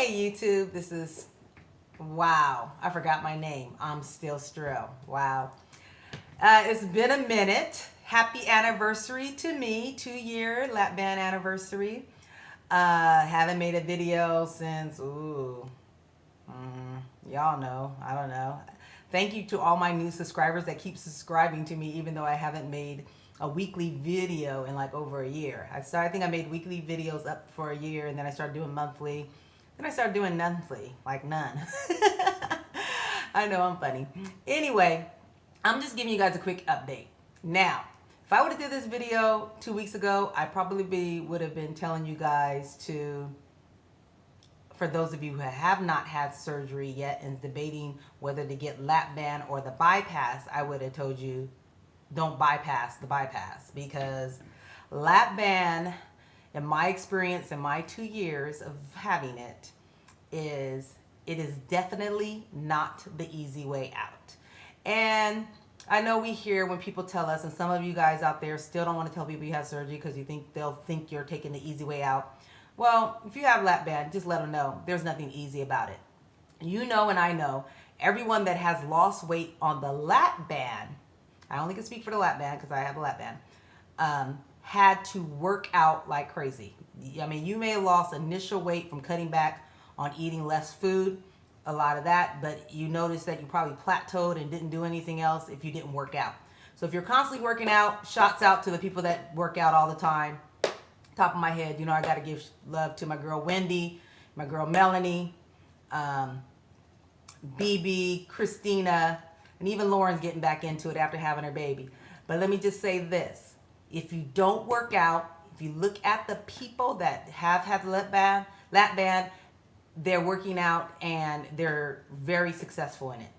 Hey YouTube, this is, wow, I forgot my name. Imstillstrill. Wow. It's been a minute. Happy anniversary to me, 2-year Lapband anniversary. Haven't made a video since, y'all know, I don't know. Thank you to all my new subscribers that keep subscribing to me, even though I haven't made a weekly video in like over a year. I think I made weekly videos up for a year, and then I started doing monthly. Then I started doing monthly, like none. I know I'm funny. Anyway, I'm just giving you guys a quick update. Now, if I would have did this video 2 weeks ago, I probably would have been telling you guys to, for those of you who have not had surgery yet and debating whether to get Lapband or the bypass, I would have told you don't bypass the bypass, because Lapband, in my experience, in my 2 years of having it is definitely not the easy way out. And I know we hear when people tell us, and some of you guys out there still don't want to tell people you have surgery because you think they'll think you're taking the easy way out. Well, if you have Lapband, just let them know there's nothing easy about it. You know, and I know, everyone that has lost weight on the Lapband, I only can speak for the Lapband because I have a Lapband, had to work out like crazy. I mean, you may have lost initial weight from cutting back on eating less food, a lot of that, but you notice that you probably plateaued and didn't do anything else if you didn't work out. So if you're constantly working out, shots out to the people that work out all the time. Top of my head, you know, I got to give love to my girl Wendy, my girl Melanie, BB, Christina, and even Lauren's getting back into it after having her baby. But let me just say this. If you don't work out, if you look at the people that have had Lapband, they're working out and they're very successful in it.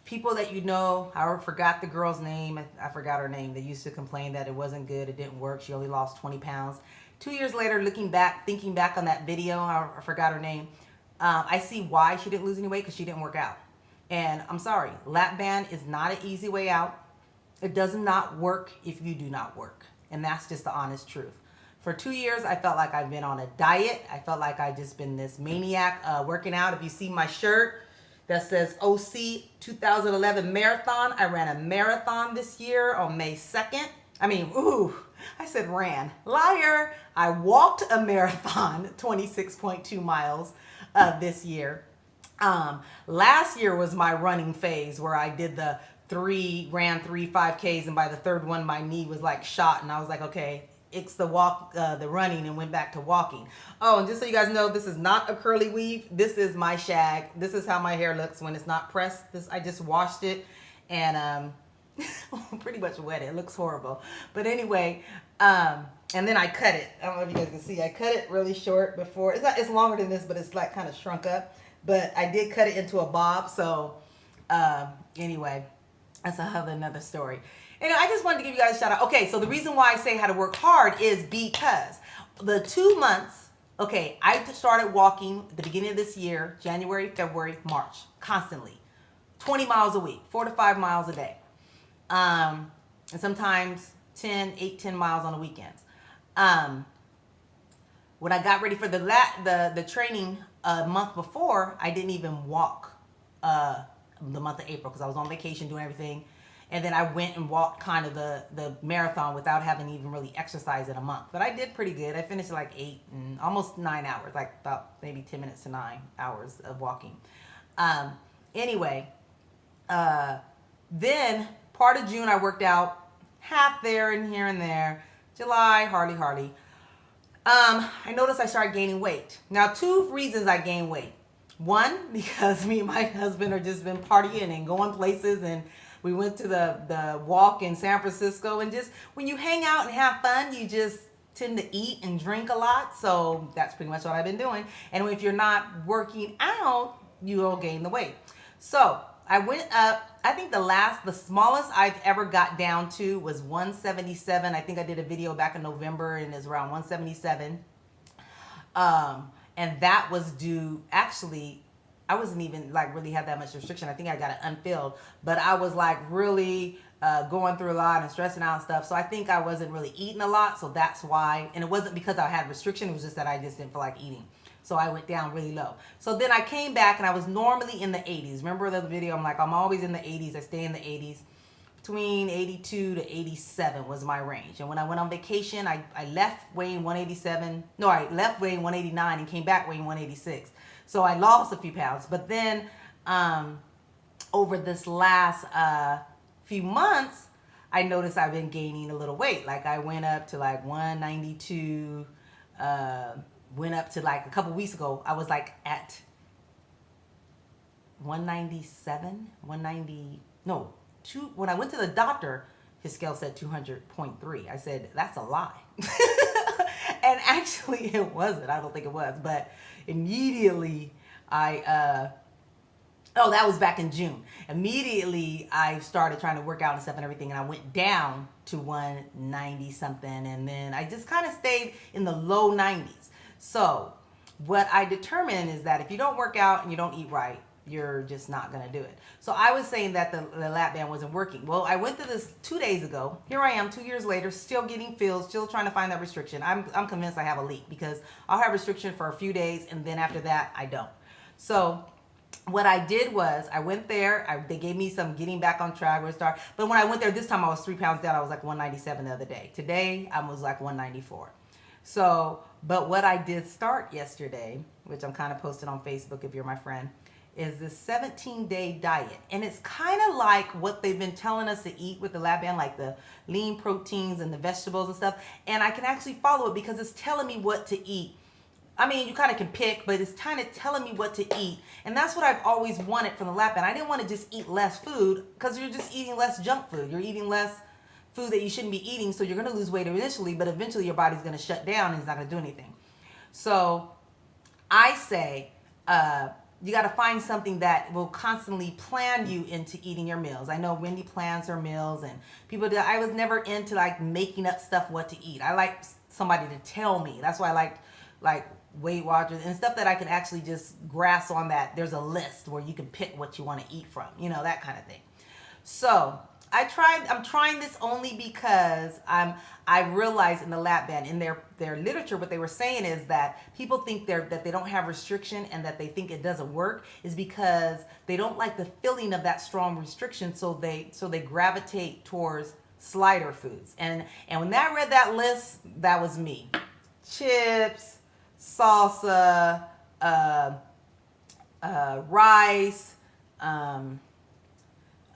People that you know, I forgot the girl's name. I forgot her name. They used to complain that it wasn't good. It didn't work. She only lost 20 pounds. 2 years later, looking back, thinking back on that video, I forgot her name. I see why she didn't lose any weight, because she didn't work out. And I'm sorry, Lapband is not an easy way out. It does not work if you do not work. And that's just the honest truth. For 2 years, I felt like I've been on a diet. I felt like I've just been this maniac working out. If you see my shirt that says OC 2011 Marathon, I ran a marathon this year on May 2nd. I said ran. Liar. I walked a marathon, 26.2 miles this year. Last year was my running phase where I did ran 3 5Ks, and by the third one my knee was like shot, and I was like, okay, it's the running, and went back to walking. Oh, and just so you guys know, this is not a curly weave. This is my shag. This is how my hair looks when it's not pressed. I just washed it and pretty much wet it. It looks horrible. But anyway, and then I cut it. I don't know if you guys can see. I cut it really short before. It's longer than this, but it's like kind of shrunk up. But I did cut it into a bob. So anyway, that's another story. And I just wanted to give you guys a shout out. Okay, so the reason why I say how to work hard is because the 2 months, okay, I started walking at the beginning of this year, January, February, March, constantly. 20 miles a week, 4 to 5 miles a day. And sometimes 8, 10 miles on the weekends. When I got ready for the training a month before, I didn't even walk the month of April because I was on vacation doing everything. And then I went and walked kind of the marathon without having even really exercised in a month. But I did pretty good. I finished like 8 and almost 9 hours, like about maybe 10 minutes to 9 hours of walking. Anyway, then part of June I worked out, half there and here and there. July, hardly. I noticed I started gaining weight. Now, 2 reasons I gained weight. One, because me and my husband are just been partying and going places, and we went to the walk in San Francisco, and just when you hang out and have fun, you just tend to eat and drink a lot. So that's pretty much what I've been doing. And if you're not working out, you will gain the weight. So I went up. I think the smallest I've ever got down to was 177. I think I did a video back in November, and it's around 177. And that was due, actually, I wasn't even like really had that much restriction. I think I got it unfilled, but I was like really going through a lot and stressing out and stuff. So I think I wasn't really eating a lot. So that's why. And it wasn't because I had restriction. It was just that I just didn't feel like eating. So I went down really low. So then I came back and I was normally in the 80s. Remember the video? I'm like, I'm always in the 80s. I stay in the 80s. Between 82 to 87 was my range. And when I went on vacation, I left weighing 187. No, I left weighing 189 and came back weighing 186. So I lost a few pounds. But then over this last few months, I noticed I've been gaining a little weight. Like I went up to like 192, went up to like a couple weeks ago, I was like at 197, 190, no, when I went to the doctor, his scale said 200.3. I said, that's a lie. And actually it wasn't. I don't think it was. But immediately oh, that was back in June. Immediately I started trying to work out and stuff and everything. And I went down to 190 something. And then I just kind of stayed in the low 90s. So what I determined is that if you don't work out and you don't eat right, you're just not going to do it. So I was saying that the Lapband wasn't working. Well, I went through this 2 days ago. Here I am 2 years later, still getting filled, still trying to find that restriction. I'm convinced I have a leak because I'll have restriction for a few days and then after that, I don't. So what I did was I went there. They gave me some getting back on track. But when I went there this time, I was 3 pounds down. I was like 197 the other day. Today, I was like 194. So, but what I did start yesterday, which I'm kind of posting on Facebook if you're my friend, is this 17-day diet. And it's kind of like what they've been telling us to eat with the Lapband, like the lean proteins and the vegetables and stuff. And I can actually follow it because it's telling me what to eat. I mean, you kind of can pick, but it's kind of telling me what to eat. And that's what I've always wanted from the Lapband. I didn't want to just eat less food because you're just eating less junk food. You're eating less food that you shouldn't be eating. So you're going to lose weight initially, but eventually your body's going to shut down and it's not going to do anything. So I say, you got to find something that will constantly plan you into eating your meals. I know Wendy plans her meals and people do. I was never into like making up stuff what to eat. I like somebody to tell me. That's why I like Weight Watchers and stuff that I can actually just grasp on, that there's a list where you can pick what you want to eat from, you know, that kind of thing. So I'm trying this only because I realized in the Lapband, in their literature, what they were saying is that people think that they don't have restriction and that they think it doesn't work is because they don't like the feeling of that strong restriction, so they gravitate towards slider foods. And when I read that list, that was me. Chips, salsa, rice,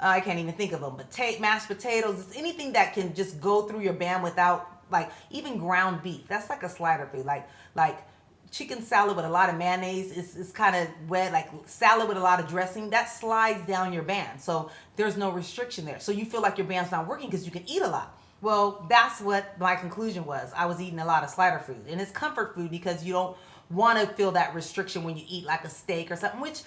I can't even think of them, but mashed potatoes, it's anything that can just go through your band without, like, even ground beef. That's like a slider food. Like chicken salad with a lot of mayonnaise is kind of wet, like salad with a lot of dressing, that slides down your band. So there's no restriction there. So you feel like your band's not working because you can eat a lot. Well, that's what my conclusion was. I was eating a lot of slider food. And it's comfort food because you don't want to feel that restriction when you eat like a steak or something, which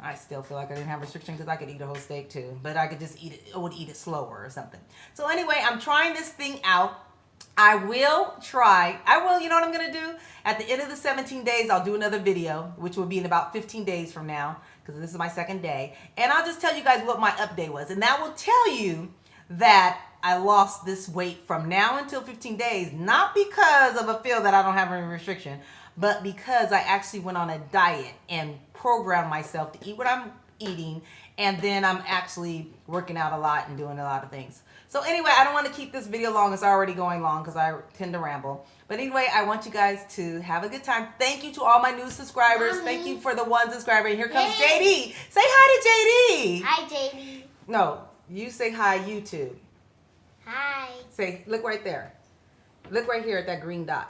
I still feel like I didn't have restriction because I could eat a whole steak too, but I could just eat it. I would eat it slower or something. So anyway, I'm trying this thing out. You know what I'm going to do? At the end of the 17 days, I'll do another video, which will be in about 15 days from now, because this is my second day. And I'll just tell you guys what my update was. And that will tell you that I lost this weight from now until 15 days, not because of a feel that I don't have any restriction, but because I actually went on a diet and programmed myself to eat what I'm eating, and then I'm actually working out a lot and doing a lot of things. So anyway, I don't want to keep this video long. It's already going long because I tend to ramble. But anyway, I want you guys to have a good time. Thank you to all my new subscribers. Mommy. Thank you for the one subscriber. Here comes JD. Say hi to JD. Hi, JD. No, you say hi, YouTube. Hi. Say, look right there. Look right here at that green dot.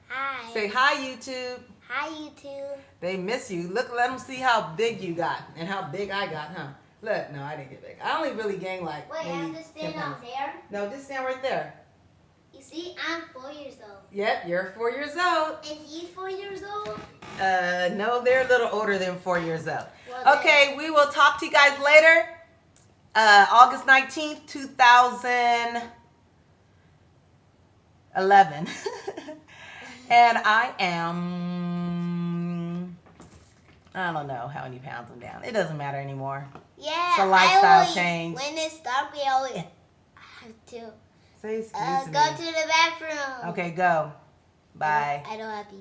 Hi. Say hi, YouTube. Hi, YouTube. They miss you. Look, let them see how big you got and how big I got, huh? Look, no, I didn't get big. I only really gained like Wait, I maybe have to stand 10 out pounds. there? No, just stand right there. You see, I'm 4 years old. Yep, you're 4 years old. And he's 4 years old? No, they're a little older than 4 years old. Well, okay, we will talk to you guys later. August 19th, 2011. And I don't know how many pounds I'm down. It doesn't matter anymore. Yeah, it's a lifestyle change. When it's dark, we always have to say excuse me. go to the bathroom. Okay, go. Bye. I don't have to.